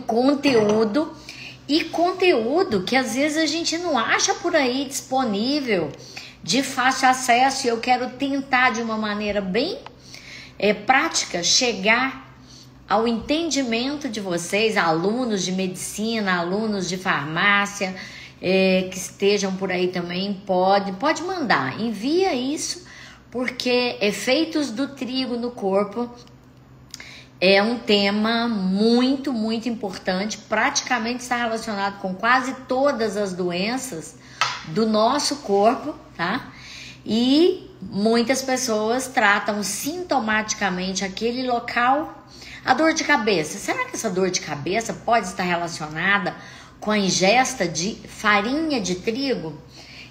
conteúdo, e conteúdo que às vezes a gente não acha por aí disponível, de fácil acesso, e eu quero tentar de uma maneira bem prática chegar ao entendimento de vocês, alunos de medicina, alunos de farmácia, que estejam por aí também, pode mandar, envia isso, porque efeitos do trigo no corpo é um tema muito, muito importante, praticamente está relacionado com quase todas as doenças do nosso corpo, tá? E muitas pessoas tratam sintomaticamente aquele local. A dor de cabeça, será que essa dor de cabeça pode estar relacionada com a ingesta de farinha de trigo?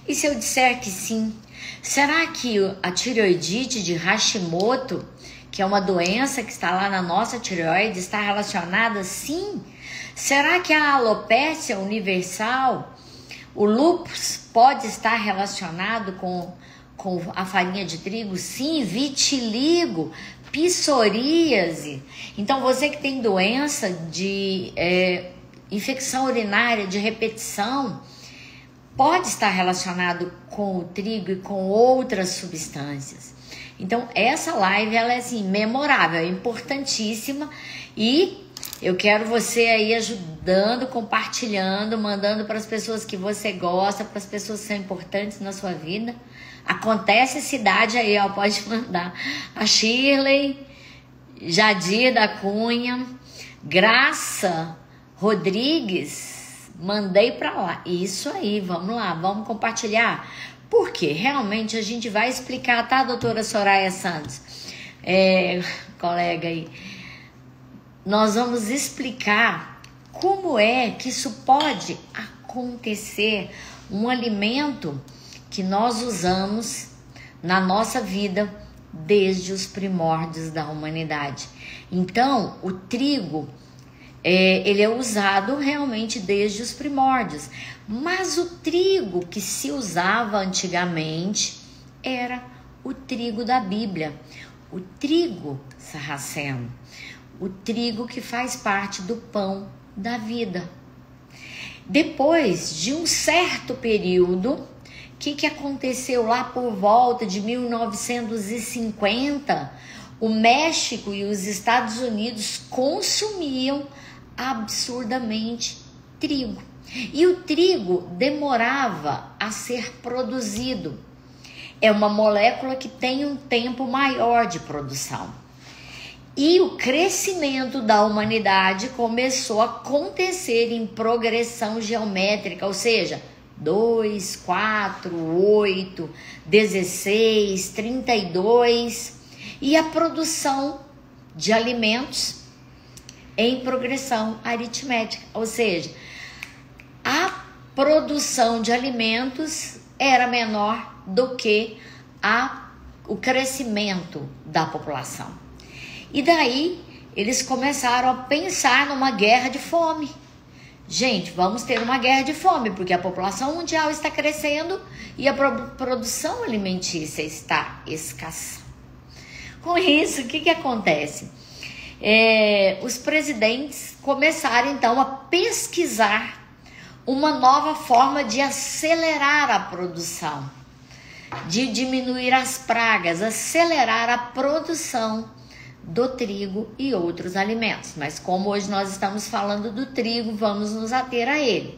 E se eu disser que sim, será que a tireoidite de Hashimoto, que é uma doença que está lá na nossa tireoide, está relacionada? Sim. Será que a alopécia universal, o lúpus, pode estar relacionado com a farinha de trigo? Sim. Vitiligo, psoríase. Então, você que tem doença de infecção urinária de repetição, pode estar relacionado com o trigo e com outras substâncias. Então, essa live, ela é assim, memorável, é importantíssima, e eu quero você aí ajudando, compartilhando, mandando para as pessoas que você gosta, para as pessoas que são importantes na sua vida. Acontece cidade aí, ó, pode mandar. A Shirley, Jadir da Cunha, Graça Rodrigues, mandei para lá. Isso aí, vamos lá, vamos compartilhar. Porque realmente a gente vai explicar, tá, doutora Soraya Santos? Colega aí. Nós vamos explicar como é que isso pode acontecer. Um alimento que nós usamos na nossa vida desde os primórdios da humanidade. Então, o trigo, ele é usado realmente desde os primórdios. Mas o trigo que se usava antigamente era o trigo da Bíblia, o trigo sarraceno, o trigo que faz parte do pão da vida. Depois de um certo período, o que aconteceu lá por volta de 1950? O México e os Estados Unidos consumiam absurdamente trigo. E o trigo demorava a ser produzido. É uma molécula que tem um tempo maior de produção. E o crescimento da humanidade começou a acontecer em progressão geométrica, ou seja, 2, 4, 8, 16, 32, e a produção de alimentos em progressão aritmética, ou seja, a produção de alimentos era menor do que o crescimento da população. E daí eles começaram a pensar numa guerra de fome. Gente, vamos ter uma guerra de fome, porque a população mundial está crescendo e a produção alimentícia está escassa. Com isso, o que acontece? Os presidentes começaram então a pesquisar uma nova forma de acelerar a produção, de diminuir as pragas, acelerar a produção do trigo e outros alimentos. Mas como hoje nós estamos falando do trigo, vamos nos ater a ele.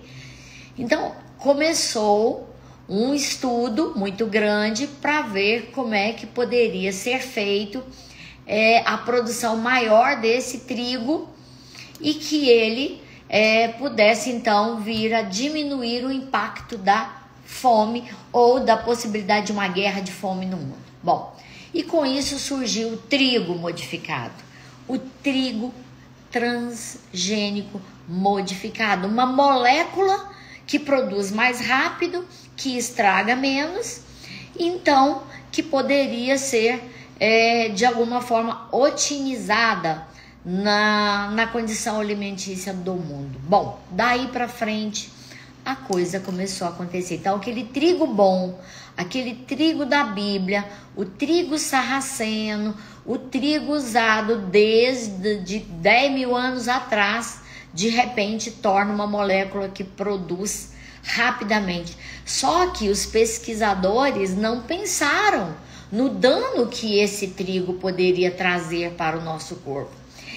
Então, começou um estudo muito grande para ver como é que poderia ser feito a produção maior desse trigo e que ele pudesse então vir a diminuir o impacto da fome ou da possibilidade de uma guerra de fome no mundo. Bom, e com isso surgiu o trigo modificado, o trigo transgênico modificado, uma molécula que produz mais rápido, que estraga menos, então que poderia ser de alguma forma otimizada na condição alimentícia do mundo. Bom, daí para frente a coisa começou a acontecer. Então aquele trigo bom, aquele trigo da Bíblia, o trigo sarraceno, o trigo usado desde 10 mil anos atrás, de repente torna uma molécula que produz rapidamente. Só que os pesquisadores não pensaram no dano que esse trigo poderia trazer para o nosso corpo.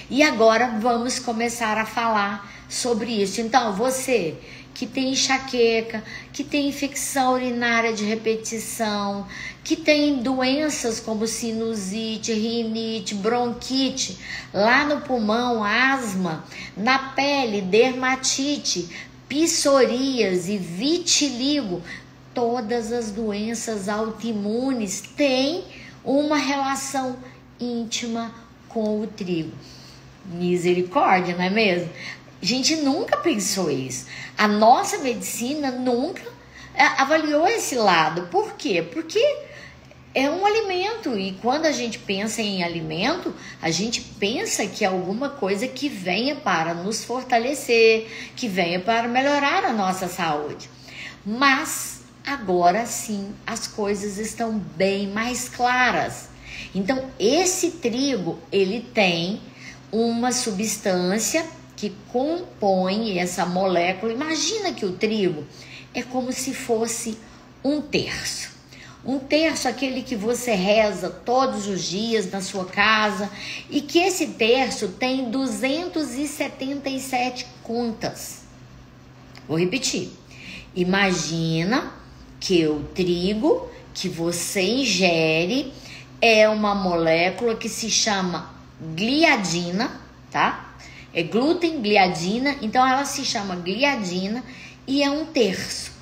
E agora vamos começar a falar sobre isso. Então, você que tem enxaqueca, que tem infecção urinária de repetição, que tem doenças como sinusite, rinite, bronquite, lá no pulmão, asma, na pele, dermatite, psoríase, vitiligo, todas as doenças autoimunes têm uma relação íntima com o trigo. Misericórdia, não é mesmo? A gente nunca pensou isso. A nossa medicina nunca avaliou esse lado. Por quê? Porque é um alimento, e quando a gente pensa em alimento, a gente pensa que é alguma coisa que venha para nos fortalecer, que venha para melhorar a nossa saúde. Mas agora sim, as coisas estão bem mais claras. Então, esse trigo, ele tem uma substância que compõe essa molécula. Imagina que o trigo é como se fosse um terço. Um terço, aquele que você reza todos os dias na sua casa, e que esse terço tem 277 contas. Vou repetir. Imagina que o trigo que você ingere é uma molécula que se chama gliadina, tá? É glúten, gliadina, então ela se chama gliadina e é um terço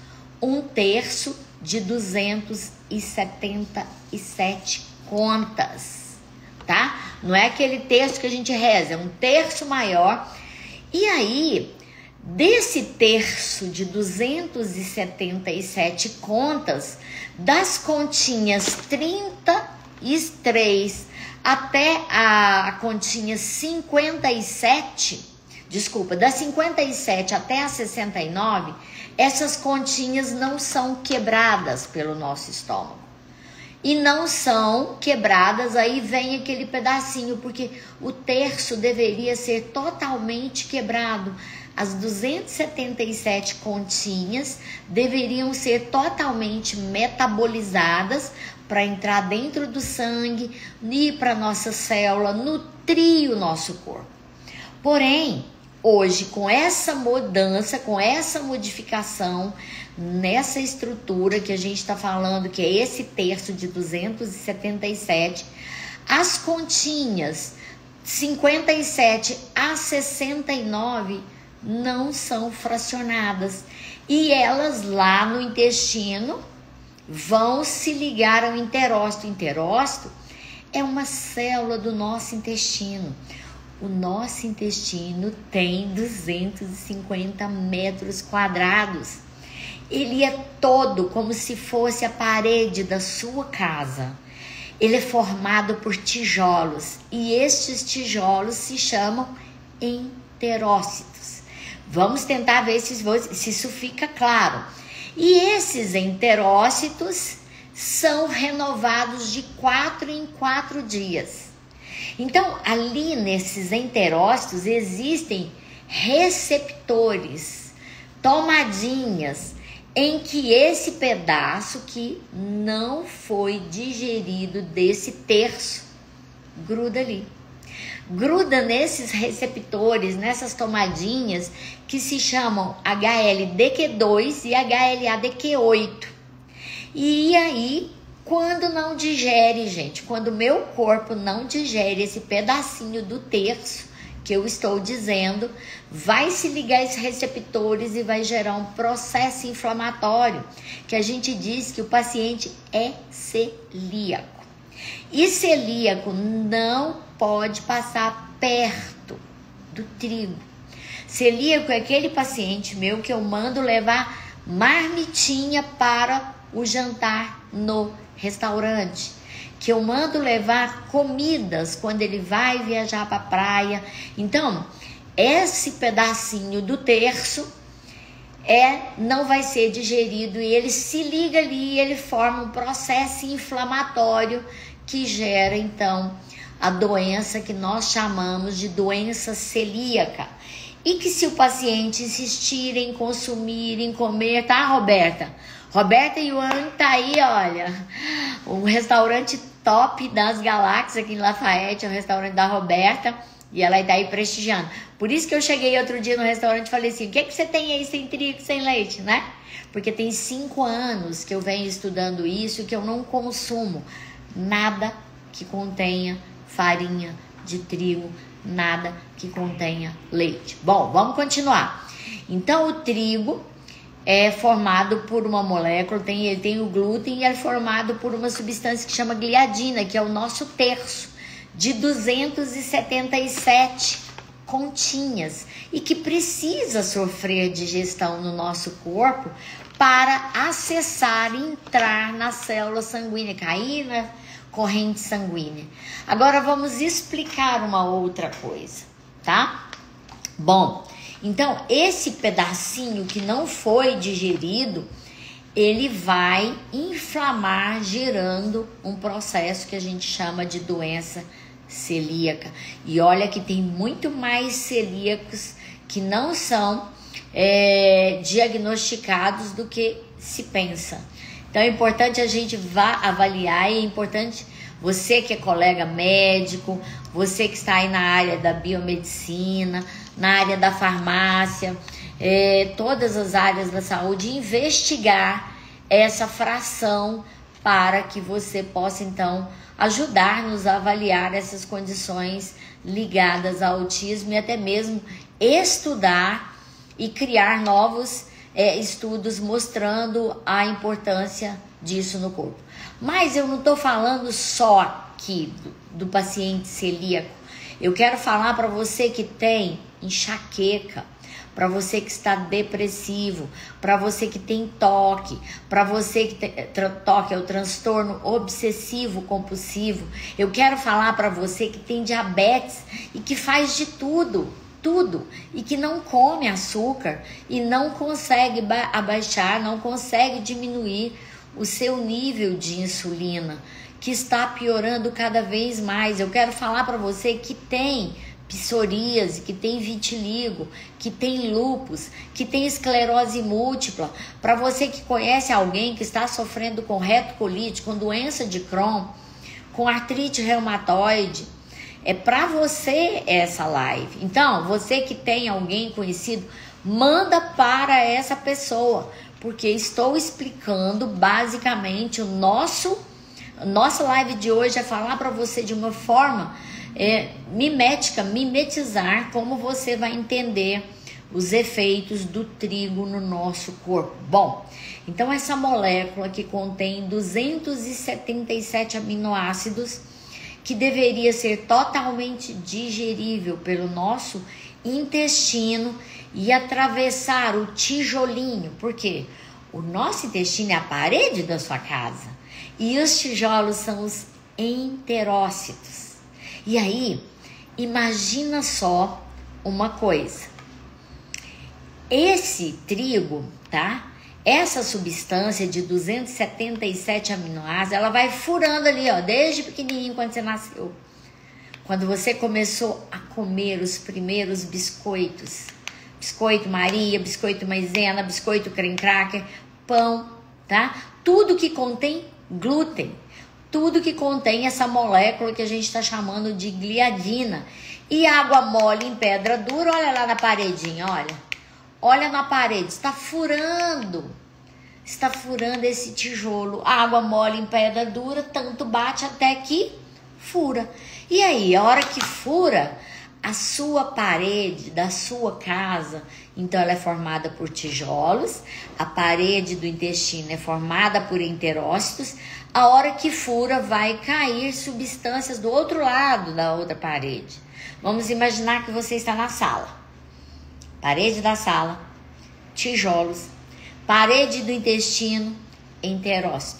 de 277 contas, tá? Não é aquele terço que a gente reza, é um terço maior. E aí, desse terço de 277 contas, das continhas 33 até a continha 57, desculpa, das 57 até a 69, essas continhas não são quebradas pelo nosso estômago. E não são quebradas, aí vem aquele pedacinho, porque o terço deveria ser totalmente quebrado. As 277 continhas deveriam ser totalmente metabolizadas para entrar dentro do sangue, ir para nossa célula, nutrir o nosso corpo. Porém, hoje, com essa mudança, com essa modificação nessa estrutura que a gente está falando, que é esse terço de 277, as continhas 57 a 69 não são fracionadas, e elas lá no intestino vão se ligar ao enterócito. O enterócito é uma célula do nosso intestino. O nosso intestino tem 250 metros quadrados. Ele é todo como se fosse a parede da sua casa. Ele é formado por tijolos, e estes tijolos se chamam enterócitos. Vamos tentar ver se isso fica claro. E esses enterócitos são renovados de 4 em 4 dias. Então, ali nesses enterócitos existem receptores, tomadinhas, em que esse pedaço que não foi digerido desse terço gruda ali. Gruda nesses receptores, nessas tomadinhas que se chamam HLDQ2 e HLA-DQ8. E aí, quando não digere, gente, quando o meu corpo não digere esse pedacinho do terço que eu estou dizendo, vai se ligar esses receptores e vai gerar um processo inflamatório, que a gente diz que o paciente é celíaco. E celíaco não pode passar perto do trigo. Celíaco é aquele paciente meu que eu mando levar marmitinha para o jantar no restaurante, que eu mando levar comidas quando ele vai viajar para a praia. Então, esse pedacinho do terço não vai ser digerido, e ele se liga ali e ele forma um processo inflamatório que gera, então, a doença que nós chamamos de doença celíaca. E que se o paciente insistir em consumir, em comer, tá, Roberta? Roberta Yuan tá aí, olha, um restaurante top das galáxias aqui em Lafayette, é o restaurante da Roberta, e ela tá aí prestigiando. Por isso que eu cheguei outro dia no restaurante e falei assim, o que você tem aí sem trigo, sem leite, né? Porque tem 5 anos que eu venho estudando isso e que eu não consumo nada que contenha farinha de trigo, nada que contenha leite. Bom, vamos continuar. Então, o trigo é formado por uma molécula, ele tem o glúten e é formado por uma substância que chama gliadina, que é o nosso terço, de 277 continhas e que precisa sofrer digestão no nosso corpo para acessar e entrar na célula sanguínea, cair na corrente sanguínea. Agora vamos explicar uma outra coisa, tá? Bom, então esse pedacinho que não foi digerido, ele vai inflamar, gerando um processo que a gente chama de doença celíaca. E olha que tem muito mais celíacos que não são diagnosticados do que se pensa. Então é importante a gente avaliar, e é importante você que é colega médico, você que está aí na área da biomedicina, na área da farmácia, todas as áreas da saúde, investigar essa fração para que você possa então ajudar-nos a avaliar essas condições ligadas ao autismo e até mesmo estudar e criar novos estudos mostrando a importância disso no corpo. Mas eu não estou falando só aqui do paciente celíaco. Eu quero falar para você que tem enxaqueca, para você que está depressivo, para você que tem toque, para você que tem toque é o transtorno obsessivo compulsivo. Eu quero falar para você que tem diabetes e que faz de tudo, e que não come açúcar e não consegue abaixar, não consegue diminuir o seu nível de insulina, que está piorando cada vez mais. Eu quero falar para você que tem psoríase, que tem vitiligo, que tem lúpus, que tem esclerose múltipla, para você que conhece alguém que está sofrendo com retocolite, com doença de Crohn, com artrite reumatoide, é para você essa live. Então, você que tem alguém conhecido, manda para essa pessoa, porque estou explicando basicamente nossa live de hoje é falar para você de uma forma mimetizar como você vai entender os efeitos do trigo no nosso corpo. Bom, então essa molécula que contém 277 aminoácidos, que deveria ser totalmente digerível pelo nosso intestino e atravessar o tijolinho, porque o nosso intestino é a parede da sua casa e os tijolos são os enterócitos. E aí, imagina só uma coisa. Esse trigo, tá? Essa substância de 277 aminoácidos, ela vai furando ali, ó, desde pequenininho, quando você nasceu. Quando você começou a comer os primeiros biscoitos. Biscoito Maria, biscoito maisena, biscoito creme cracker, pão, tá? Tudo que contém glúten. Tudo que contém essa molécula que a gente está chamando de gliadina. E água mole em pedra dura, olha lá na paredinha, olha. Olha na parede, está furando esse tijolo. Água mole em pedra dura, tanto bate até que fura. E aí, a hora que fura, a sua parede da sua casa, então ela é formada por tijolos, a parede do intestino é formada por enterócitos, a hora que fura vai cair substâncias do outro lado da outra parede. Vamos imaginar que você está na sala. Parede da sala, tijolos, parede do intestino, enterócito.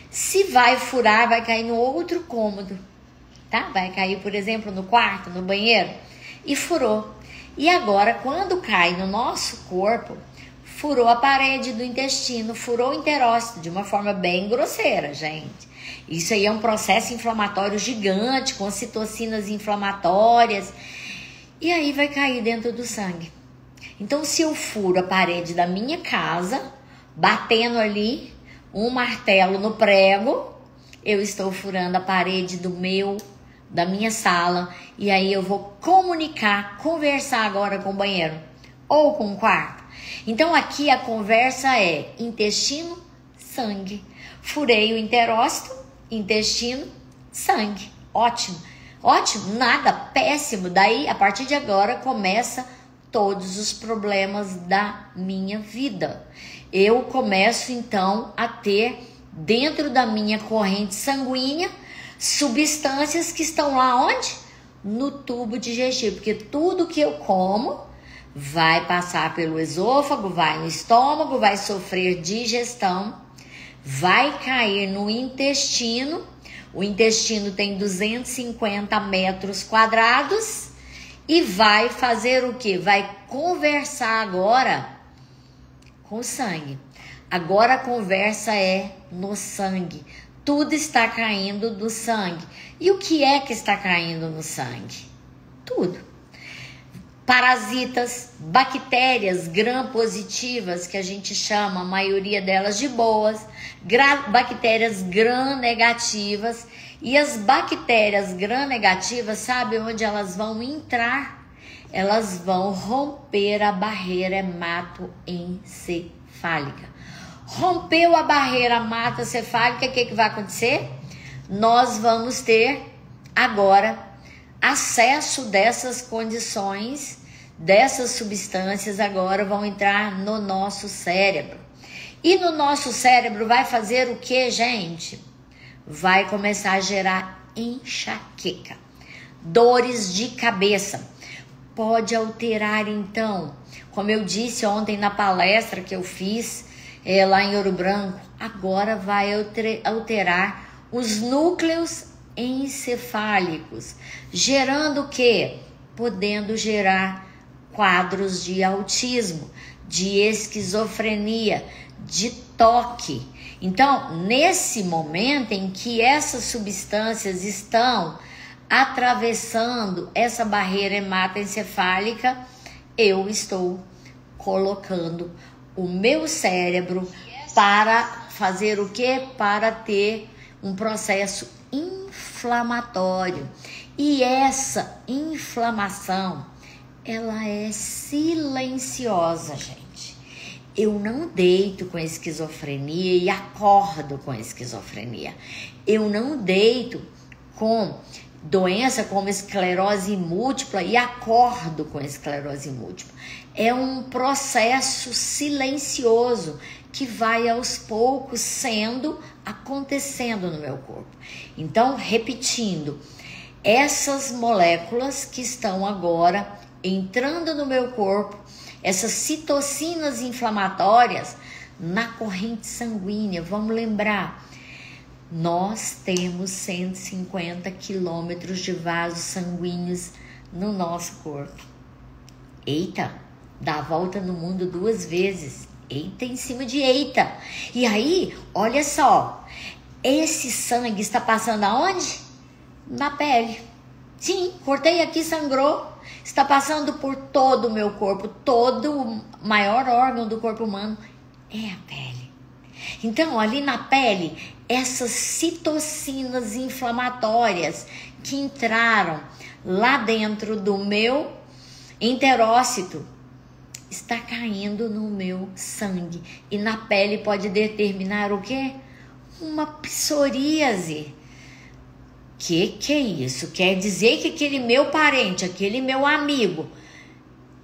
Se vai furar, vai cair no outro cômodo, tá? Vai cair, por exemplo, no quarto, no banheiro, e furou. E agora, quando cai no nosso corpo, furou a parede do intestino, furou o enterócito de uma forma bem grosseira, gente. Isso aí é um processo inflamatório gigante, com citocinas inflamatórias. E aí vai cair dentro do sangue. Então, se eu furo a parede da minha casa, batendo ali um martelo no prego, eu estou furando a parede da minha sala, e aí eu vou conversar agora com o banheiro ou com o quarto. Então, aqui a conversa é intestino, sangue. Furei o interócito, intestino, sangue. Ótimo. Ótimo, nada, péssimo. Daí, a partir de agora, começa todos os problemas da minha vida. Eu começo, então, a ter dentro da minha corrente sanguínea substâncias que estão lá onde? No tubo digestivo. Porque tudo que eu como vai passar pelo esôfago, vai no estômago, vai sofrer digestão, vai cair no intestino. O intestino tem 250 metros quadrados e vai fazer o quê? Vai conversar agora com o sangue. Agora a conversa é no sangue. Tudo está caindo do sangue. E o que é que está caindo no sangue? Tudo. Parasitas, bactérias gram-positivas, que a gente chama a maioria delas de boas, bactérias gram-negativas. E as bactérias gram-negativas, sabe onde elas vão entrar? Elas vão romper a barreira hematoencefálica. Rompeu a barreira hematoencefálica, o que vai acontecer? Nós vamos ter agora acesso dessas condições, dessas substâncias agora vão entrar no nosso cérebro. E no nosso cérebro vai fazer o que, gente? Vai começar a gerar enxaqueca, dores de cabeça. Pode alterar, então, como eu disse ontem na palestra que eu fiz lá em Ouro Branco, agora vai alterar os núcleos encefálicos, gerando o quê? Podendo gerar quadros de autismo, de esquizofrenia, de toque. Então, nesse momento em que essas substâncias estão atravessando essa barreira hematoencefálica, eu estou colocando o meu cérebro para fazer o quê? Para ter um processo inflamatório. E essa inflamação, ela é silenciosa, gente. Eu não deito com esquizofrenia e acordo com esquizofrenia. Eu não deito com doença como esclerose múltipla e acordo com esclerose múltipla. É um processo silencioso que vai aos poucos acontecendo no meu corpo. Então, repetindo, essas moléculas que estão agora entrando no meu corpo, essas citocinas inflamatórias na corrente sanguínea, vamos lembrar, nós temos 150 quilômetros de vasos sanguíneos no nosso corpo. Eita, dá a volta no mundo 2 vezes. Eita em cima de eita. E aí, olha só, esse sangue está passando aonde? Na pele. Sim, cortei aqui, sangrou. Está passando por todo o meu corpo. Todo o maior órgão do corpo humano é a pele. Então, ali na pele, essas citocinas inflamatórias que entraram lá dentro do meu enterócito, está caindo no meu sangue. E na pele pode determinar o quê? Uma psoríase. Que é isso? Quer dizer que aquele meu parente, aquele meu amigo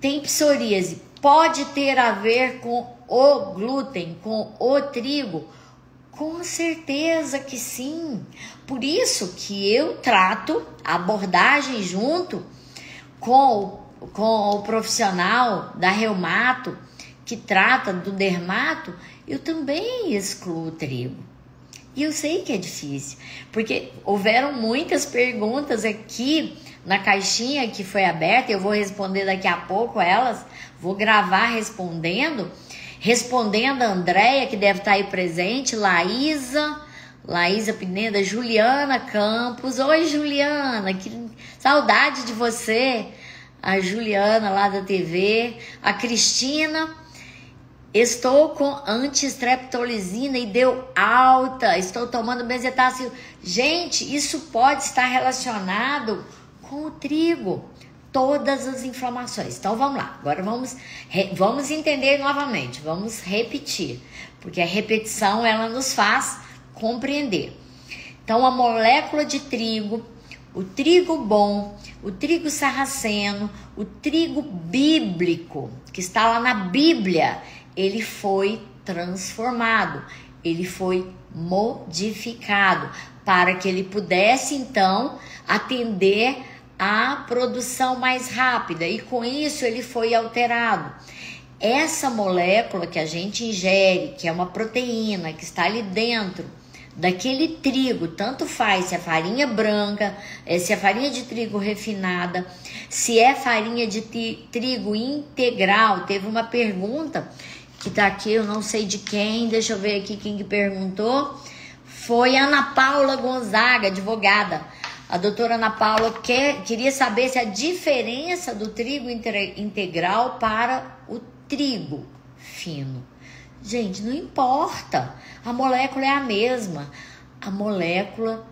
tem psoríase. Pode ter a ver com o glúten, com o trigo? Com certeza que sim. Por isso que eu trato a abordagem junto com o profissional da reumato, que trata do dermato, eu também excluo o trigo. E eu sei que é difícil, porque houveram muitas perguntas aqui na caixinha que foi aberta, eu vou responder daqui a pouco elas, vou gravar respondendo a Andréia, que deve estar aí presente, Laísa Pineda, Juliana Campos. Oi, Juliana, que saudade de você. a Juliana lá da TV, a Cristina. Estou com antistreptolizina e deu alta. Estou tomando benzetacil. Gente, isso pode estar relacionado com o trigo. Todas as inflamações. Então vamos lá. Agora vamos entender novamente. Vamos repetir. Porque a repetição ela nos faz compreender. Então a molécula de trigo, o trigo bom, o trigo sarraceno, o trigo bíblico, que está lá na Bíblia, ele foi transformado, ele foi modificado para que ele pudesse então atender a produção mais rápida, e com isso ele foi alterado. Essa molécula que a gente ingere, que é uma proteína que está ali dentro daquele trigo, tanto faz se é farinha branca, se é farinha de trigo refinada, se é farinha de trigo integral. Teve uma pergunta que tá aqui, eu não sei de quem, deixa eu ver aqui quem que perguntou. Foi Ana Paula Gonzaga, advogada. A doutora Ana Paula queria saber se a diferença do trigo integral para o trigo fino. Gente, não importa. A molécula é a mesma. A molécula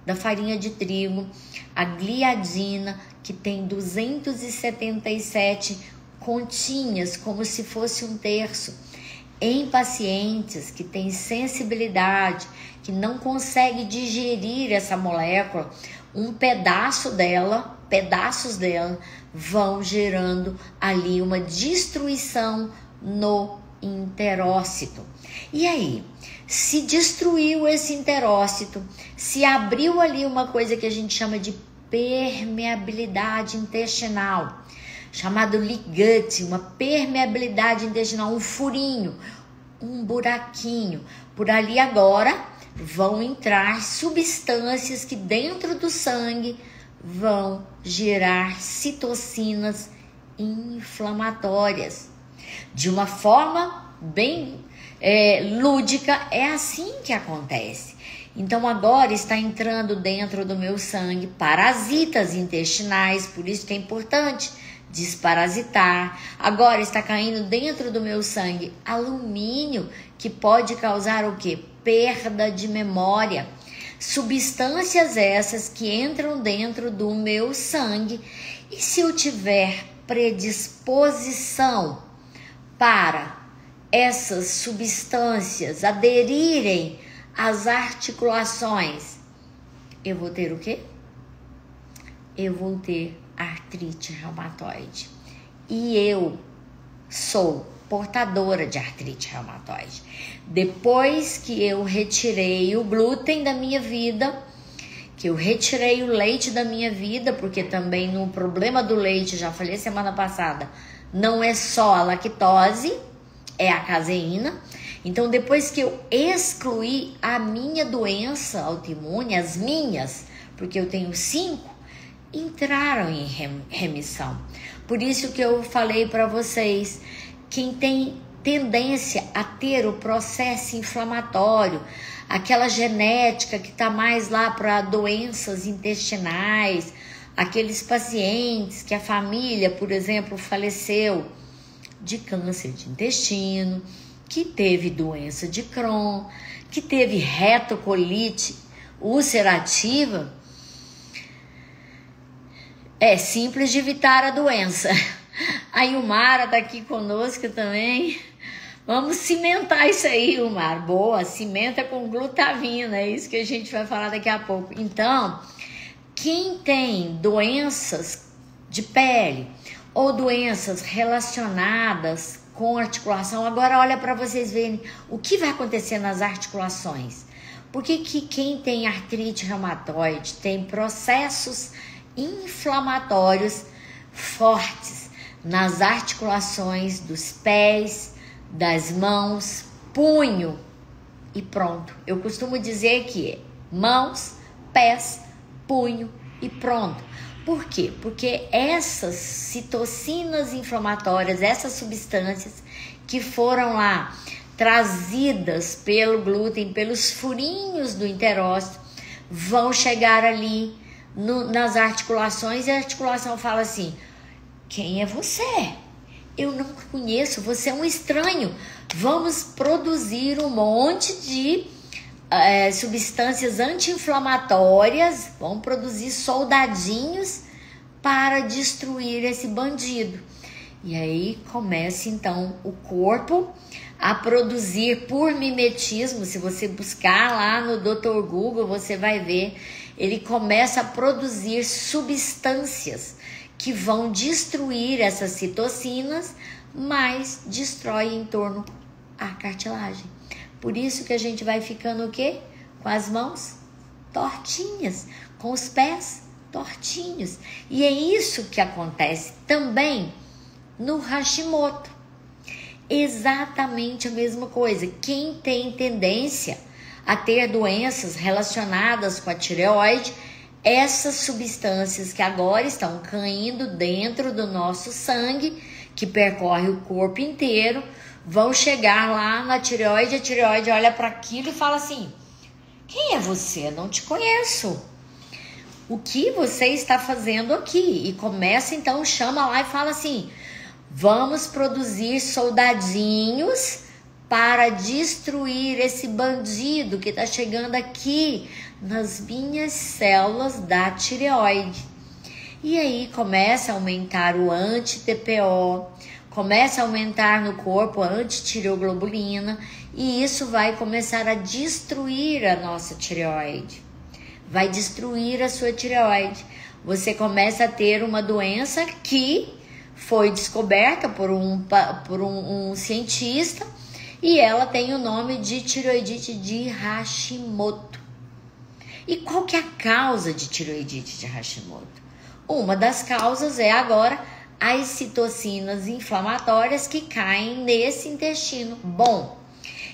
da farinha de trigo, a gliadina, que tem 277 continhas, como se fosse um terço. Em pacientes que têm sensibilidade, que não conseguem digerir essa molécula, pedaços dela vão gerando ali uma destruição no enterócito. E aí, se destruiu esse enterócito, se abriu ali uma coisa que a gente chama de permeabilidade intestinal, chamado ligante, uma permeabilidade intestinal, um furinho, um buraquinho. Por ali agora vão entrar substâncias que dentro do sangue vão gerar citocinas inflamatórias. De uma forma bem lúdica, é assim que acontece. Então agora está entrando dentro do meu sangue parasitas intestinais, por isso que é importante desparasitar. Agora está caindo dentro do meu sangue alumínio, que pode causar o quê? Perda de memória. Substâncias essas que entram dentro do meu sangue, e se eu tiver predisposição para essas substâncias aderirem às articulações, eu vou ter o quê? Eu vou ter artrite reumatoide. E eu sou portadora de artrite reumatoide. Depois que eu retirei o glúten da minha vida, que eu retirei o leite da minha vida, porque também no problema do leite, já falei semana passada, não é só a lactose, é a caseína. Então, depois que eu excluí a minha doença autoimune, as minhas, porque eu tenho 5, entraram em remissão. Por isso que eu falei para vocês, quem tem tendência a ter o processo inflamatório, aquela genética que está mais lá para doenças intestinais, aqueles pacientes que a família, por exemplo, faleceu de câncer de intestino, que teve doença de Crohn, que teve retocolite ulcerativa, é simples de evitar a doença. A Ilmara tá aqui conosco também. Vamos cimentar isso aí, Ilmara. Boa, cimenta com glutavina, é isso que a gente vai falar daqui a pouco. Então, quem tem doenças de pele ou doenças relacionadas com articulação, agora olha para vocês verem o que vai acontecer nas articulações. Porque que quem tem artrite reumatoide tem processos inflamatórios fortes nas articulações dos pés, das mãos, punho e pronto. Eu costumo dizer que mãos, pés, punho e pronto. Por quê? Porque essas citocinas inflamatórias, essas substâncias que foram lá trazidas pelo glúten, pelos furinhos do enterócito, vão chegar ali nas articulações, e a articulação fala assim: quem é você? Eu não conheço, você é um estranho. Vamos produzir um monte de substâncias anti-inflamatórias, vamos produzir soldadinhos para destruir esse bandido. E aí começa então o corpo a produzir por mimetismo. Se você buscar lá no Dr. Google, você vai ver, ele começa a produzir substâncias que vão destruir essas citocinas, mas destrói em torno a cartilagem. Por isso que a gente vai ficando o quê? Com as mãos tortinhas, com os pés tortinhos. E é isso que acontece também no Hashimoto. Exatamente a mesma coisa. Quem tem tendência a ter doenças relacionadas com a tireoide, essas substâncias que agora estão caindo dentro do nosso sangue, que percorre o corpo inteiro, vão chegar lá na tireoide. A tireoide olha para aquilo e fala assim: quem é você? Não te conheço. O que você está fazendo aqui? E começa então, chama lá e fala assim: vamos produzir soldadinhos para destruir esse bandido que está chegando aqui nas minhas células da tireoide. E aí começa a aumentar o anti-TPO, começa a aumentar no corpo a antitireoglobulina, e isso vai começar a destruir a nossa tireoide. Vai destruir a sua tireoide. Você começa a ter uma doença que foi descoberta por um cientista, e ela tem o nome de tireoidite de Hashimoto. E qual que é a causa de tireoidite de Hashimoto? Uma das causas é agora as citocinas inflamatórias que caem nesse intestino bom.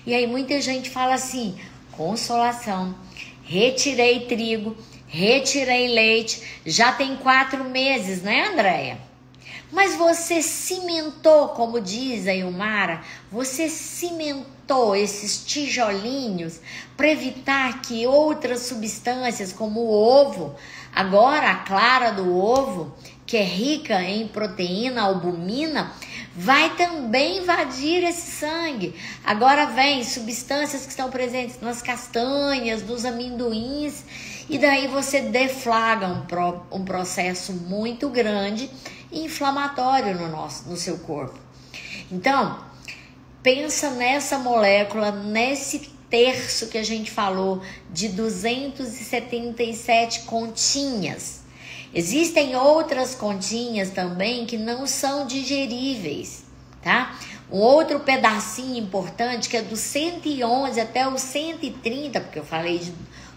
E aí muita gente fala assim: consolação, retirei trigo, retirei leite, já tem 4 meses, né, Andréia? Mas você cimentou, como diz a Ilmara, você cimentou esses tijolinhos para evitar que outras substâncias, como o ovo, agora a clara do ovo, que é rica em proteína, albumina, vai também invadir esse sangue. Agora vem substâncias que estão presentes nas castanhas, nos amendoins, e daí você deflagra um processo muito grande inflamatório no seu corpo. Então, pensa nessa molécula, nesse terço que a gente falou de 277 continhas. Existem outras continhas também que não são digeríveis, tá? Um outro pedacinho importante que é do 111 até o 130, porque eu falei de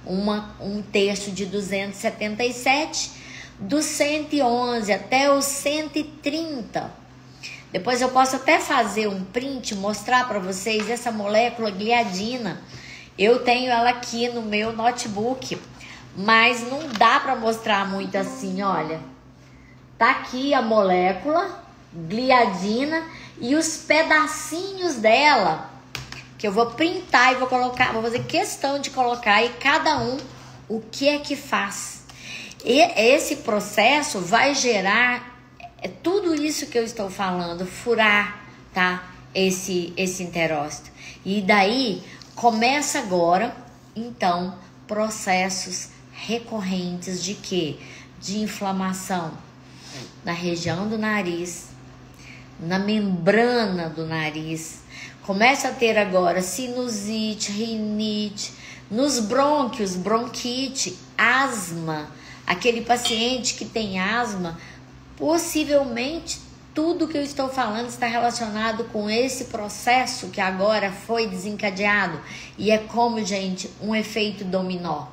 um terço de 277, do 111 até o 130. Depois eu posso até fazer um print, mostrar para vocês essa molécula gliadina. Eu tenho ela aqui no meu notebook, mas não dá para mostrar muito assim, olha. Tá aqui a molécula gliadina e os pedacinhos dela, que eu vou printar e vou colocar, vou fazer questão de colocar, e cada um o que é que faz. E esse processo vai gerar tudo isso que eu estou falando, furar, tá? Esse enterócito. E daí começa agora, então, processos recorrentes de quê? De inflamação na região do nariz, na membrana do nariz. Começa a ter agora sinusite, rinite, nos brônquios, bronquite, asma. Aquele paciente que tem asma, possivelmente tudo que eu estou falando está relacionado com esse processo que agora foi desencadeado. E é como, gente, um efeito dominó.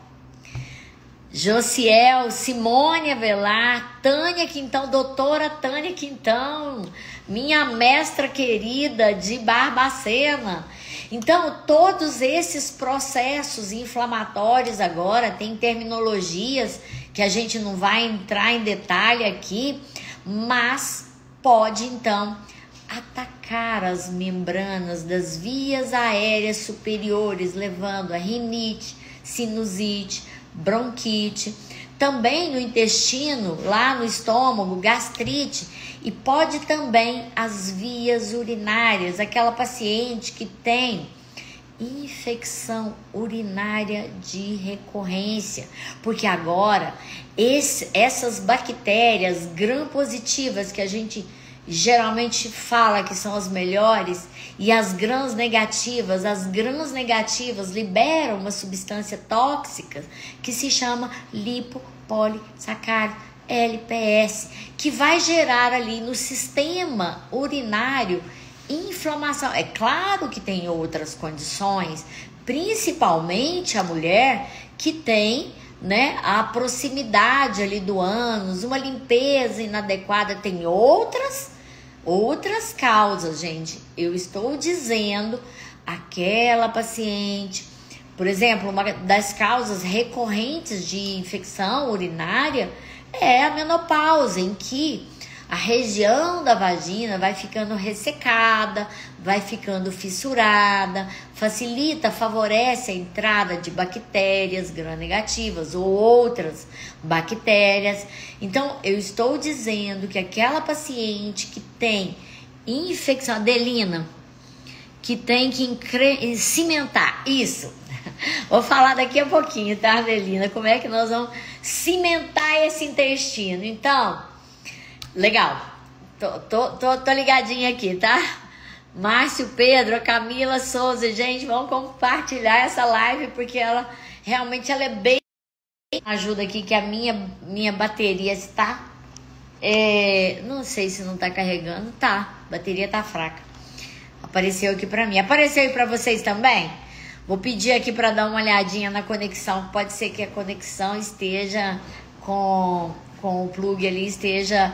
Josiel, Simone Avelar, Tânia Quintão, doutora Tânia Quintão, minha mestra querida de Barbacena. Então, todos esses processos inflamatórios agora têm terminologias que a gente não vai entrar em detalhe aqui, mas pode então atacar as membranas das vias aéreas superiores, levando a rinite, sinusite, bronquite, também no intestino, lá no estômago, gastrite, e pode também as vias urinárias, aquela paciente que tem infecção urinária de recorrência, porque agora essas bactérias gram-positivas que a gente geralmente fala que são as melhores, e as grãs negativas liberam uma substância tóxica que se chama lipopolisacárido, LPS, que vai gerar ali no sistema urinário inflamação. É claro que tem outras condições, principalmente a mulher que tem, né, a proximidade ali do ânus, uma limpeza inadequada, tem outras causas, gente. Eu estou dizendo aquela paciente, por exemplo, uma das causas recorrentes de infecção urinária é a menopausa, em que a região da vagina vai ficando ressecada, vai ficando fissurada, favorece a entrada de bactérias gram-negativas ou outras bactérias. Então, eu estou dizendo que aquela paciente que tem infecção, Adelina, que tem que cimentar, isso, vou falar daqui a pouquinho, tá, Adelina, como é que nós vamos cimentar esse intestino. Então, legal, tô ligadinha aqui, tá? Márcio, Pedro, a Camila Souza, gente, vamos compartilhar essa live, porque ela realmente é bem... Ajuda aqui que a minha bateria está... não sei se não tá carregando, tá, a bateria tá fraca. Apareceu aqui pra mim, apareceu aí pra vocês também? Vou pedir aqui pra dar uma olhadinha na conexão, pode ser que a conexão esteja com o plug ali, esteja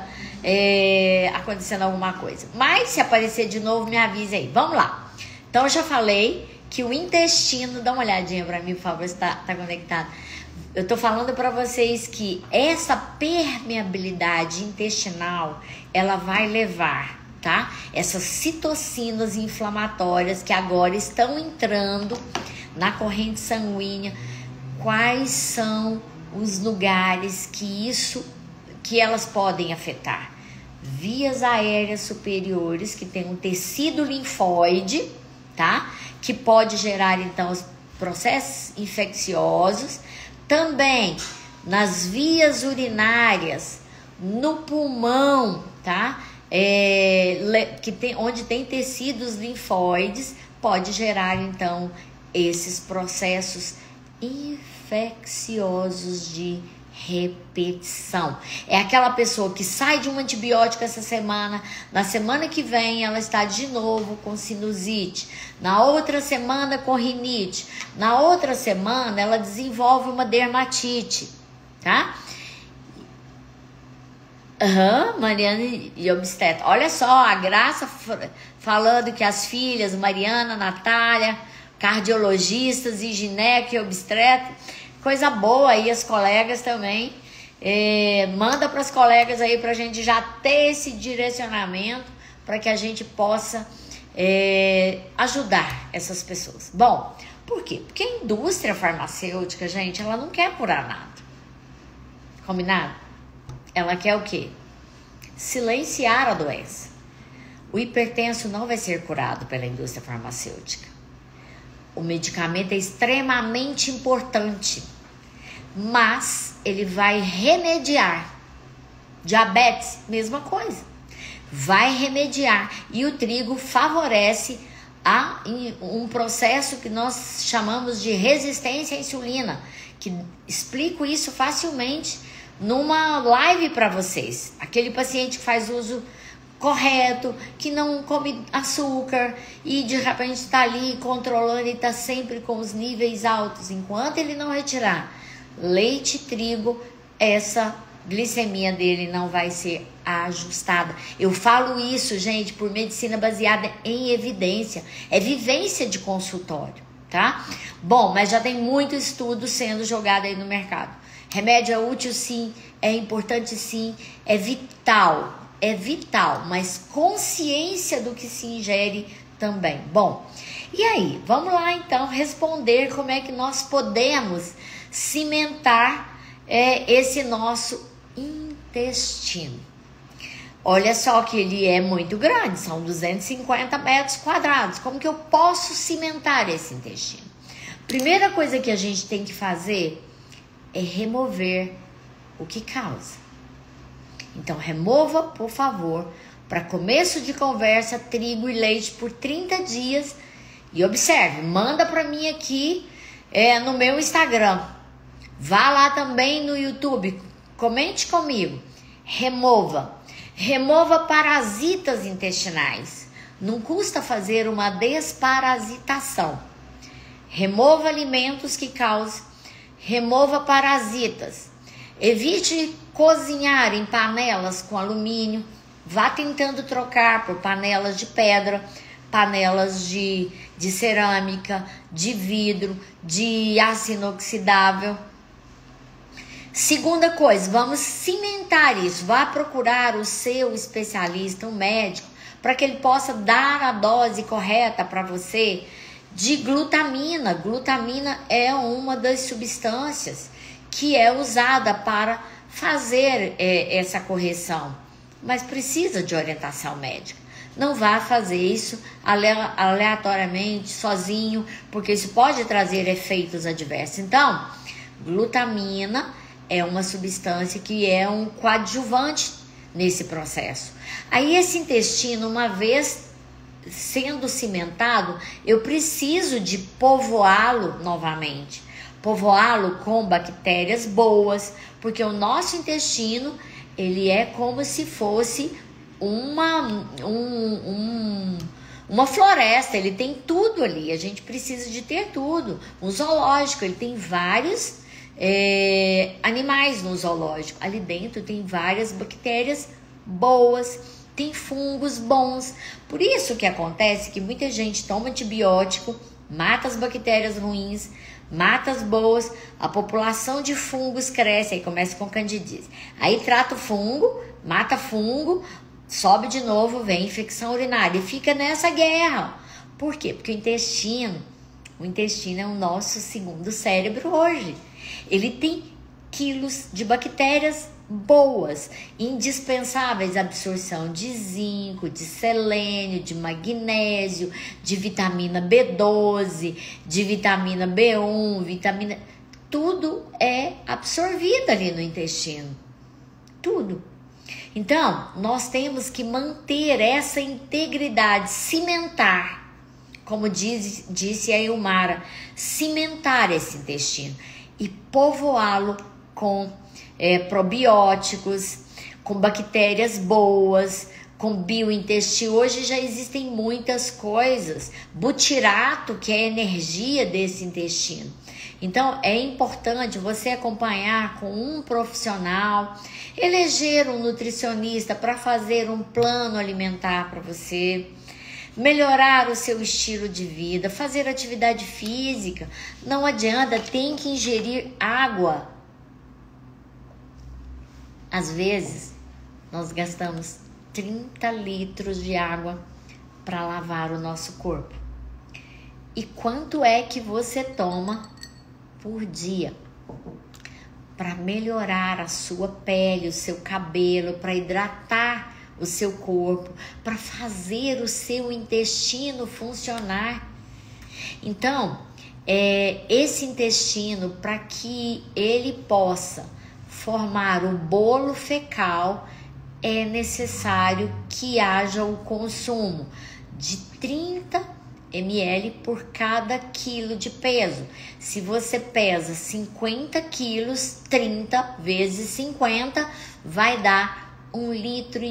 acontecendo alguma coisa. Mas se aparecer de novo, me avise aí. Vamos lá. Então, eu já falei que o intestino... Dá uma olhadinha pra mim, por favor, se tá conectado. Eu tô falando pra vocês que essa permeabilidade intestinal, ela vai levar, tá? Essas citocinas inflamatórias que agora estão entrando na corrente sanguínea. Quais são os lugares que elas podem afetar? Vias aéreas superiores, que tem um tecido linfóide, tá? Que pode gerar, então, os processos infecciosos. Também nas vias urinárias, no pulmão, tá? Onde tem tecidos linfóides, pode gerar, então, esses processos infecciosos de repetição. É aquela pessoa que sai de um antibiótico essa semana, na semana que vem ela está de novo com sinusite, na outra semana com rinite, na outra semana ela desenvolve uma dermatite, tá? Mariana e obstetra. Olha só, a Graça falando que as filhas, Mariana, Natália, cardiologistas e gineco e obstetra, coisa boa aí, as colegas também. Manda para as colegas aí pra gente já ter esse direcionamento, para que a gente possa ajudar essas pessoas. Bom, por quê? Porque a indústria farmacêutica, gente, ela não quer curar nada. Combinado? Ela quer o quê? Silenciar a doença. O hipertenso não vai ser curado pela indústria farmacêutica. O medicamento é extremamente importante, mas ele vai remediar. Diabetes, mesma coisa. Vai remediar. E o trigo favorece um processo que nós chamamos de resistência à insulina, que explico isso facilmente numa live para vocês. Aquele paciente que faz uso correto, que não come açúcar e de repente está ali controlando e está sempre com os níveis altos. Enquanto ele não retirar leite e trigo, essa glicemia dele não vai ser ajustada. Eu falo isso, gente, por medicina baseada em evidência. É vivência de consultório, tá? Bom, mas já tem muito estudo sendo jogado aí no mercado. Remédio é útil, sim. É importante, sim. É vital, mas consciência do que se ingere também. Bom, e aí? Vamos lá, então, responder como é que nós podemos cimentar esse nosso intestino. Olha só que ele é muito grande, são 250 metros quadrados. Como que eu posso cimentar esse intestino? Primeira coisa que a gente tem que fazer é remover o que causa. Então, remova, por favor, para começo de conversa, trigo e leite por 30 dias. E observe, manda para mim aqui no meu Instagram. Vá lá também no YouTube, comente comigo. Remova parasitas intestinais. Não custa fazer uma desparasitação. Remova alimentos que causam. Remova parasitas. Evite cozinhar em panelas com alumínio. Vá tentando trocar por panelas de pedra, panelas de cerâmica, de vidro, de aço inoxidável. Segunda coisa, vamos cimentar isso. Vá procurar o seu especialista, um médico, para que ele possa dar a dose correta para você de glutamina. Glutamina é uma das substâncias que é usada para fazer essa correção, mas precisa de orientação médica. Não vá fazer isso aleatoriamente, sozinho, porque isso pode trazer efeitos adversos. Então, glutamina é uma substância que é um coadjuvante nesse processo. Aí esse intestino, uma vez sendo cimentado, eu preciso de povoá-lo novamente. Povoá-lo com bactérias boas, porque o nosso intestino, ele é como se fosse uma floresta, ele tem tudo ali, a gente precisa de ter tudo. Um zoológico, ele tem vários animais no zoológico, ali dentro tem várias bactérias boas, tem fungos bons. Por isso que acontece que muita gente toma antibiótico, mata as bactérias ruins, mata as boas, a população de fungos cresce, aí começa com candidíase. Aí trata o fungo, mata fungo, sobe de novo, vem infecção urinária e fica nessa guerra. Por quê? Porque o intestino é o nosso segundo cérebro hoje. Ele tem quilos de bactérias boas, indispensáveis à absorção de zinco, de selênio, de magnésio, de vitamina B12, de vitamina B1, tudo é absorvido ali no intestino. Tudo. Então, nós temos que manter essa integridade, cimentar, como disse a Ilmara, cimentar esse intestino e povoá-lo com probióticos, com bactérias boas, com biointestino. Hoje já existem muitas coisas, butirato, que é a energia desse intestino. Então é importante você acompanhar com um profissional, eleger um nutricionista para fazer um plano alimentar para você, melhorar o seu estilo de vida, fazer atividade física. Não adianta, tem que ingerir água. Às vezes, nós gastamos 30 litros de água para lavar o nosso corpo. E quanto é que você toma por dia para melhorar a sua pele, o seu cabelo, para hidratar o seu corpo, para fazer o seu intestino funcionar? Então, esse intestino, para que ele possa formar o bolo fecal, é necessário que haja o consumo de 30 ml por cada quilo de peso. Se você pesa 50 quilos, 30 vezes 50 vai dar 1,5 litro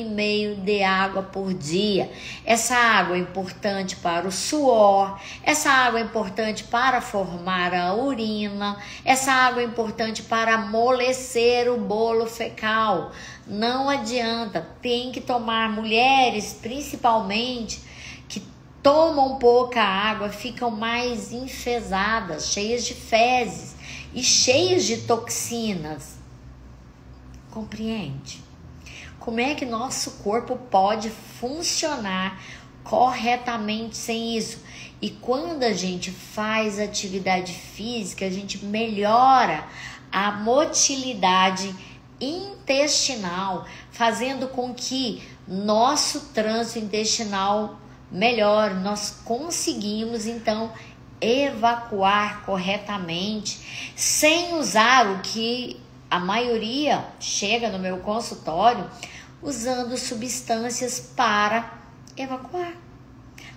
de água por dia. Essa água é importante para o suor, essa água é importante para formar a urina, essa água é importante para amolecer o bolo fecal. Não adianta, tem que tomar. Mulheres, principalmente, que tomam pouca água, ficam mais enfesadas, cheias de fezes e cheias de toxinas. Compreende? Como é que nosso corpo pode funcionar corretamente sem isso? E quando a gente faz atividade física, a gente melhora a motilidade intestinal, fazendo com que nosso trânsito intestinal melhore, nós conseguimos então evacuar corretamente, sem usar o que a maioria chega no meu consultório usando substâncias para evacuar,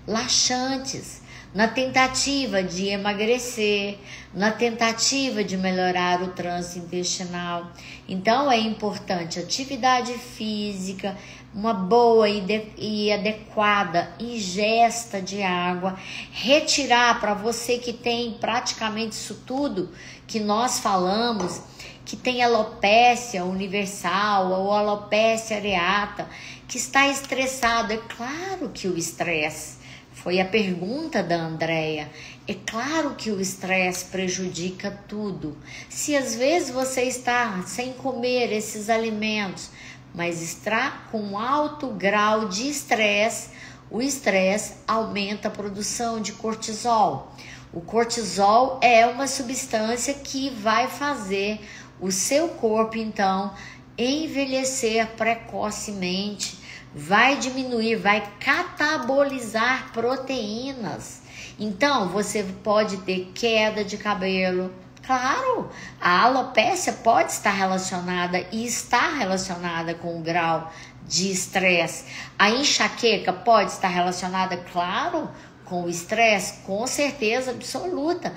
laxantes, na tentativa de emagrecer, na tentativa de melhorar o trânsito intestinal. Então é importante atividade física, uma boa e adequada ingesta de água, retirar, para você que tem praticamente isso tudo que nós falamos, que tem alopécia universal ou alopécia areata, que está estressado. É claro que o estresse, foi a pergunta da Andréia, é claro que o estresse prejudica tudo. Se às vezes você está sem comer esses alimentos, mas está com alto grau de estresse, o estresse aumenta a produção de cortisol. O cortisol é uma substância que vai fazer o seu corpo, então, envelhecer precocemente, vai diminuir, vai catabolizar proteínas. Então, você pode ter queda de cabelo. Claro, a alopécia pode estar relacionada e está relacionada com o grau de estresse. A enxaqueca pode estar relacionada, claro, com o estresse, com certeza absoluta.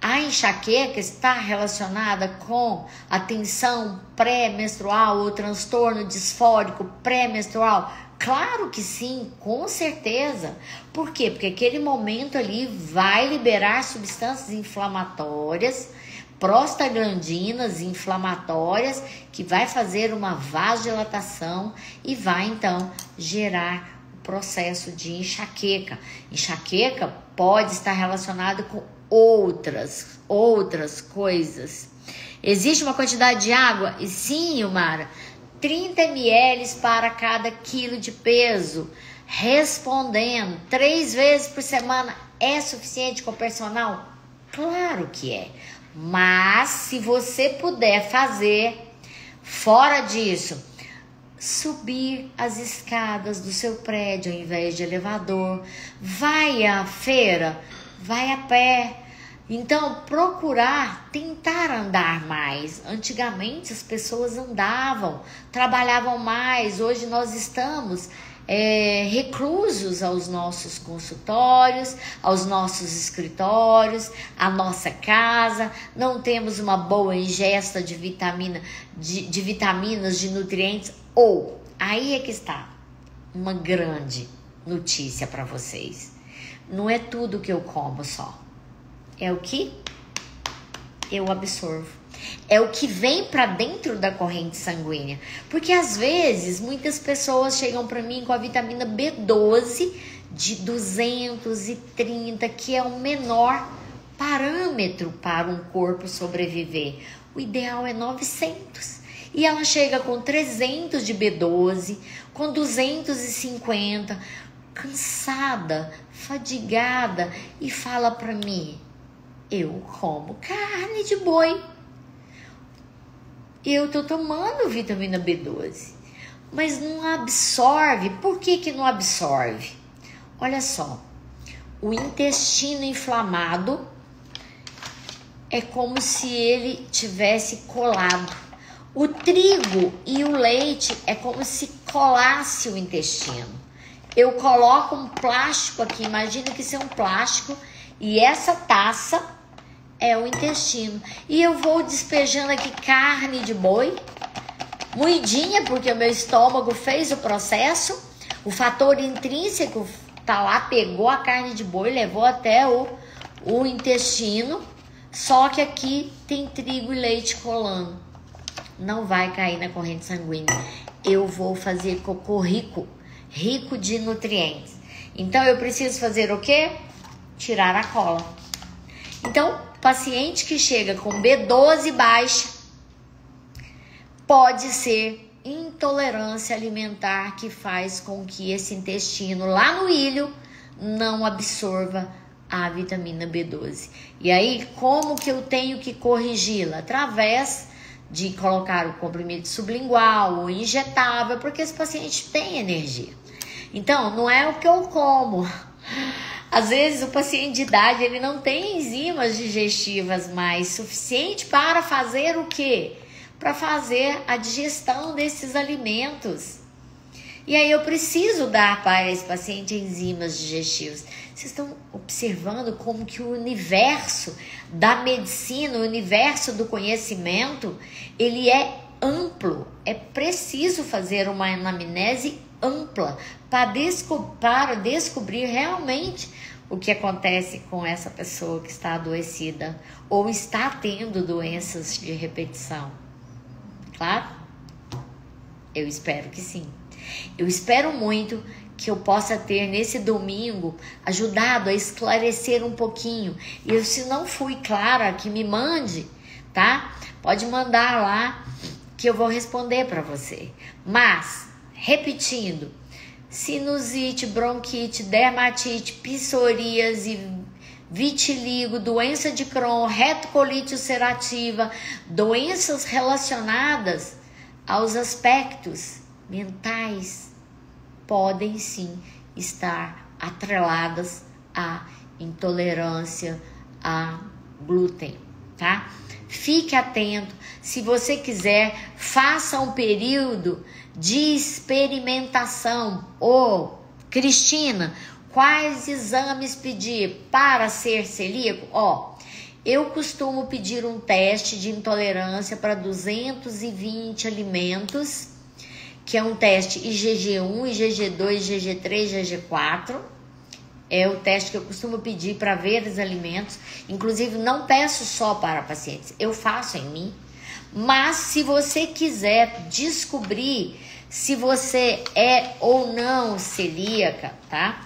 A enxaqueca está relacionada com a tensão pré-menstrual ou transtorno disfórico pré-menstrual? Claro que sim, com certeza. Por quê? Porque aquele momento ali vai liberar substâncias inflamatórias, prostaglandinas inflamatórias, que vai fazer uma vasodilatação e vai então gerar o processo de enxaqueca. Enxaqueca pode estar relacionada com outras coisas. Existe uma quantidade de água? E sim, Ilmara, 30 ml para cada quilo de peso. Respondendo, 3 vezes por semana é suficiente com o personal? Claro que é. Mas se você puder fazer, fora disso, subir as escadas do seu prédio ao invés de elevador, vai à feira, vai a pé. Então, procurar, tentar andar mais. Antigamente as pessoas andavam, trabalhavam mais. Hoje nós estamos reclusos aos nossos consultórios, aos nossos escritórios, à nossa casa. Não temos uma boa ingesta de vitaminas, de nutrientes. Ou, aí é que está uma grande notícia para vocês. Não é tudo que eu como só. É o que eu absorvo. É o que vem para dentro da corrente sanguínea. Porque às vezes muitas pessoas chegam para mim com a vitamina B12 de 230, que é o menor parâmetro para um corpo sobreviver. O ideal é 900. E ela chega com 300 de B12, com 250, cansada, fadigada, e fala para mim: eu como carne de boi, eu tô tomando vitamina B12, mas não absorve. Por que não absorve? Olha só, o intestino inflamado é como se ele tivesse colado. O trigo e o leite é como se colasse o intestino. Eu coloco um plástico aqui, imagina que isso é um plástico, e essa taça é o intestino. E eu vou despejando aqui carne de boi, moidinha, porque o meu estômago fez o processo, o fator intrínseco tá lá, pegou a carne de boi, levou até o intestino, só que aqui tem trigo e leite colando. Não vai cair na corrente sanguínea. Eu vou fazer cocô rico de nutrientes. Então eu preciso fazer o quê? Tirar a cola. Então, paciente que chega com B12 baixa, pode ser intolerância alimentar, que faz com que esse intestino lá no ilho não absorva a vitamina B12. E aí, como que eu tenho que corrigi-la? Através de colocar o comprimido sublingual ou injetável, porque esse paciente tem energia. Então, não é o que eu como. Às vezes o paciente de idade ele não tem enzimas digestivas mais suficiente para fazer o quê? Para fazer a digestão desses alimentos. E aí eu preciso dar para esse paciente enzimas digestivas. Vocês estão observando como que o universo da medicina, o universo do conhecimento, ele é amplo. É preciso fazer uma anamnese ampla para descobrir realmente o que acontece com essa pessoa que está adoecida ou está tendo doenças de repetição. Claro? Eu espero que sim. Eu espero muito que eu possa ter nesse domingo ajudado a esclarecer um pouquinho. E se não fui clara, que me mande, tá? Pode mandar lá que eu vou responder para você. Mas, repetindo, sinusite, bronquite, dermatite, psoríase, vitiligo, doença de Crohn, retocolite ulcerativa, doenças relacionadas aos aspectos mentais podem sim estar atreladas à intolerância a glúten, tá? Fique atento. Se você quiser, faça um período de experimentação. Ô, Cristina, quais exames pedir para ser celíaco? Ó, eu costumo pedir um teste de intolerância para 220 alimentos, que é um teste IgG1, IgG2, IgG3, IgG4. É o teste que eu costumo pedir para ver os alimentos. Inclusive, não peço só para pacientes, eu faço em mim. Mas se você quiser descobrir se você é ou não celíaca, tá?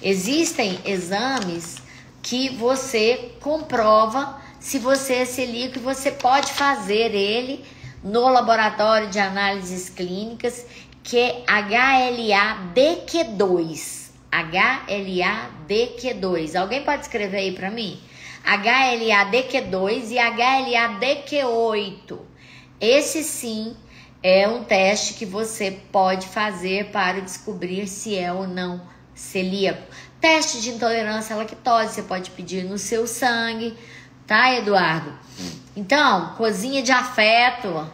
Existem exames que você comprova se você é celíaco e você pode fazer ele no laboratório de análises clínicas, que é HLA-DQ2. HLA-DQ2. Alguém pode escrever aí para mim? HLA-DQ2 e HLA-DQ8. Esse sim é um teste que você pode fazer para descobrir se é ou não celíaco. Teste de intolerância à lactose, você pode pedir no seu sangue, tá, Eduardo? Então, cozinha de afeto.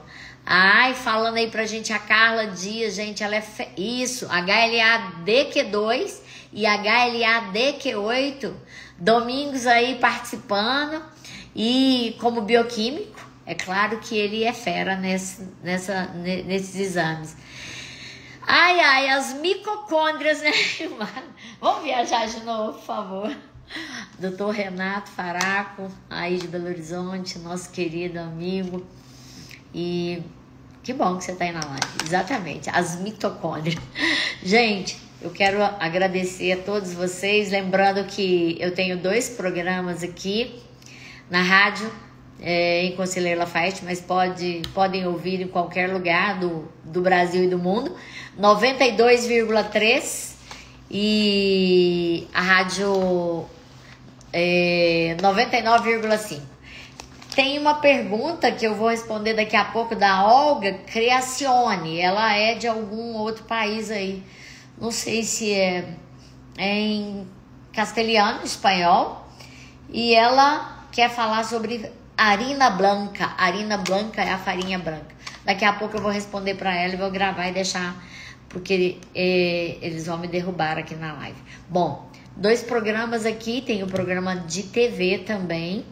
Ai, falando aí pra gente a Carla Dias, gente, ela é isso, HLA-DQ2 e HLA-DQ8, Domingos aí participando e como bioquímico, é claro que ele é fera nesses exames. Ai, as mitocôndrias, né? Vamos viajar de novo, por favor. Doutor Renato Faraco, aí de Belo Horizonte, nosso querido amigo. E que bom que você tá aí na live. Exatamente, as mitocôndrias. Gente, eu quero agradecer a todos vocês. Lembrando que eu tenho 2 programas aqui na rádio, em Conselheiro Lafayette, mas podem ouvir em qualquer lugar do Brasil e do mundo. 92,3 e a rádio 99,5. Tem uma pergunta que eu vou responder daqui a pouco da Olga Creacione. Ela é de algum outro país aí. Não sei se é em castelhano, espanhol. E ela quer falar sobre harina blanca. Harina blanca é a farinha branca. Daqui a pouco eu vou responder para ela e vou gravar e deixar, porque eles vão me derrubar aqui na live. Bom, 2 programas aqui. Tem o programa de TV também,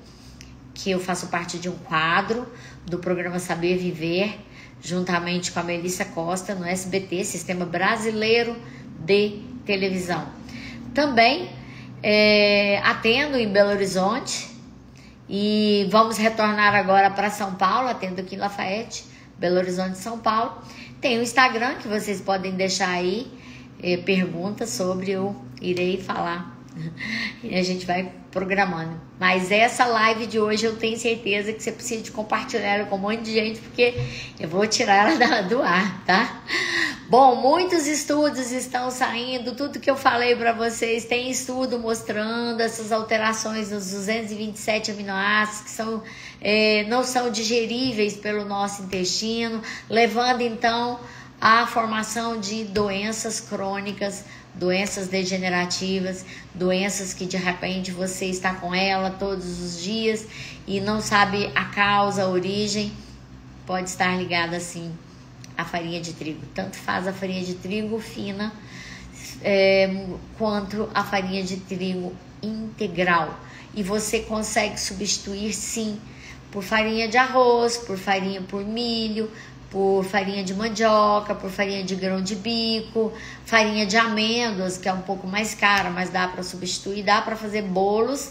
que eu faço parte de um quadro do programa Saber Viver, juntamente com a Melissa Costa, no SBT, Sistema Brasileiro de Televisão. Também atendo em Belo Horizonte e vamos retornar agora para São Paulo, atendo aqui em Lafayette, Belo Horizonte, São Paulo. Tem o Instagram que vocês podem deixar aí perguntas sobre, eu irei falar. E a gente vai programando. Mas essa live de hoje eu tenho certeza que você precisa de compartilhar ela com um monte de gente, porque eu vou tirar ela do ar, tá? Bom, muitos estudos estão saindo, tudo que eu falei para vocês, tem estudo mostrando essas alterações nos 227 aminoácidos que são, não são digeríveis pelo nosso intestino, levando então à formação de doenças crônicas, doenças degenerativas, doenças que de repente você está com ela todos os dias e não sabe a causa, a origem, pode estar ligada assim a farinha de trigo. Tanto faz a farinha de trigo fina quanto a farinha de trigo integral. E você consegue substituir sim por farinha de arroz, por milho, por farinha de mandioca, por farinha de grão de bico, farinha de amêndoas, que é um pouco mais cara, mas dá para substituir, dá para fazer bolos,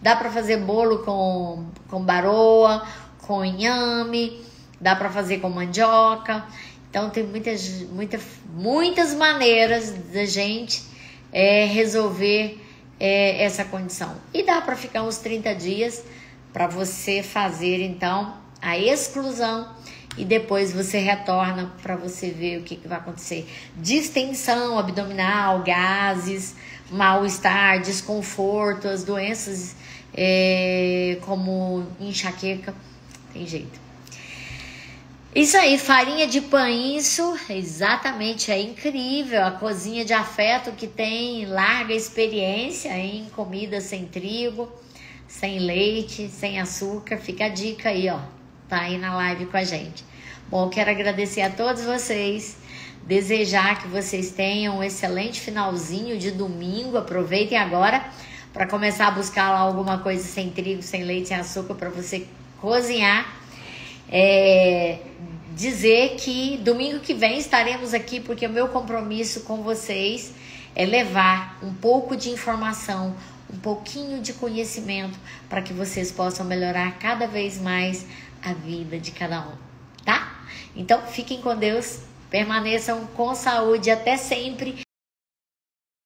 dá para fazer bolo com baroa, com inhame, dá para fazer com mandioca. Então tem muitas maneiras da gente resolver essa condição. E dá para ficar uns 30 dias para você fazer então a exclusão e depois você retorna para você ver o que vai acontecer. Distensão abdominal, gases, mal-estar, desconforto, as doenças como enxaqueca, tem jeito. Isso aí, farinha de painço, exatamente, é incrível. A cozinha de afeto que tem larga experiência em comida sem trigo, sem leite, sem açúcar. Fica a dica aí, ó, tá aí na live com a gente. Bom, eu quero agradecer a todos vocês, desejar que vocês tenham um excelente finalzinho de domingo. Aproveitem agora para começar a buscar lá alguma coisa sem trigo, sem leite, sem açúcar para você cozinhar. Dizer que domingo que vem estaremos aqui porque o meu compromisso com vocês é levar um pouco de informação, um pouquinho de conhecimento para que vocês possam melhorar cada vez mais a vida de cada um, tá? Então fiquem com Deus, permaneçam com saúde, até sempre.